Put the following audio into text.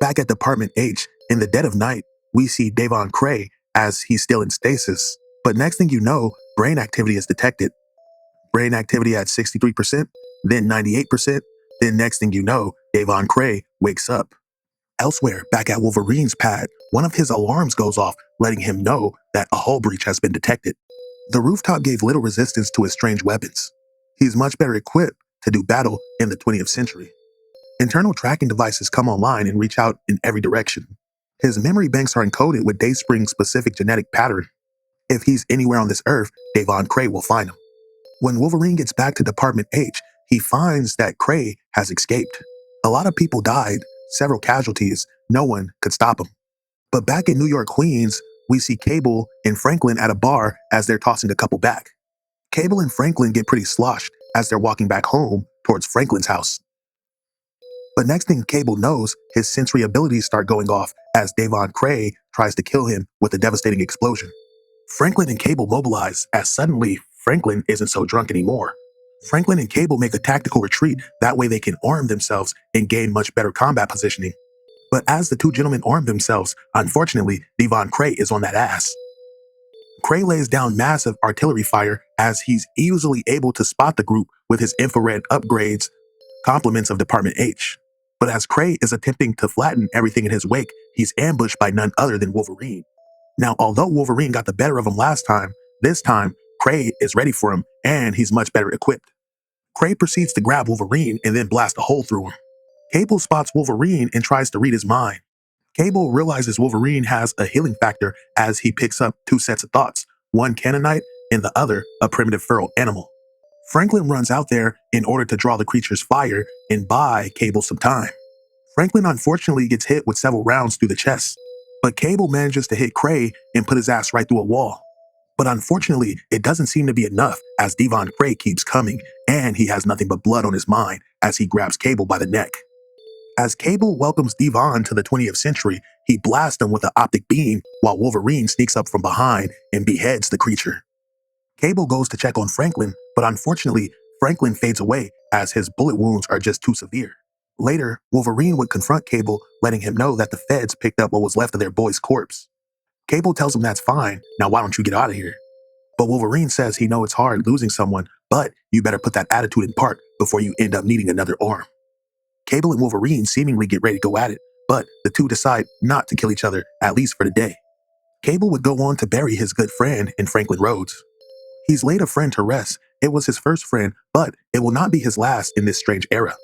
Back at Department H, in the dead of night, we see Devon Cray as he's still in stasis. But next thing you know, brain activity is detected. Brain activity at 63%, then 98%, then next thing you know, Devon Cray wakes up. Elsewhere, back at Wolverine's pad, one of his alarms goes off, letting him know that a hull breach has been detected. The rooftop gave little resistance to his strange weapons. He's much better equipped to do battle in the 20th century. Internal tracking devices come online and reach out in every direction. His memory banks are encoded with Dayspring's specific genetic pattern. If he's anywhere on this earth, Devon Cray will find him. When Wolverine gets back to Department H, he finds that Cray has escaped. A lot of people died, several casualties, no one could stop him. But back in New York, Queens, we see Cable and Franklin at a bar as they're tossing a couple back. Cable and Franklin get pretty sloshed as they're walking back home towards Franklin's house. But next thing Cable knows, his sensory abilities start going off as Devon Cray tries to kill him with a devastating explosion. Franklin and Cable mobilize as suddenly Franklin isn't so drunk anymore. Franklin and Cable make a tactical retreat, that way they can arm themselves and gain much better combat positioning. But as the two gentlemen arm themselves, unfortunately, Devon Cray is on that ass. Cray lays down massive artillery fire as he's easily able to spot the group with his infrared upgrades, compliments of Department H. But as Cray is attempting to flatten everything in his wake, he's ambushed by none other than Wolverine. Now, although Wolverine got the better of him last time, this time, Cray is ready for him, and he's much better equipped. Cray proceeds to grab Wolverine and then blast a hole through him. Cable spots Wolverine and tries to read his mind. Cable realizes Wolverine has a healing factor as he picks up two sets of thoughts, one Canaanite and the other a primitive feral animal. Franklin runs out there in order to draw the creature's fire and buy Cable some time. Franklin unfortunately gets hit with several rounds through the chest, but Cable manages to hit Cray and put his ass right through a wall. But unfortunately, it doesn't seem to be enough as Devon Cray keeps coming, and he has nothing but blood on his mind as he grabs Cable by the neck. As Cable welcomes Devon to the 20th century, he blasts him with an optic beam while Wolverine sneaks up from behind and beheads the creature. Cable goes to check on Franklin, but unfortunately, Franklin fades away as his bullet wounds are just too severe. Later, Wolverine would confront Cable, letting him know that the feds picked up what was left of their boy's corpse. Cable tells him that's fine, now why don't you get out of here? But Wolverine says he knows it's hard losing someone, but you better put that attitude in park before you end up needing another arm. Cable and Wolverine seemingly get ready to go at it, but the two decide not to kill each other, at least for the day. Cable would go on to bury his good friend in Franklin Rhodes. He's laid a friend to rest. It was his first friend, but it will not be his last in this strange era.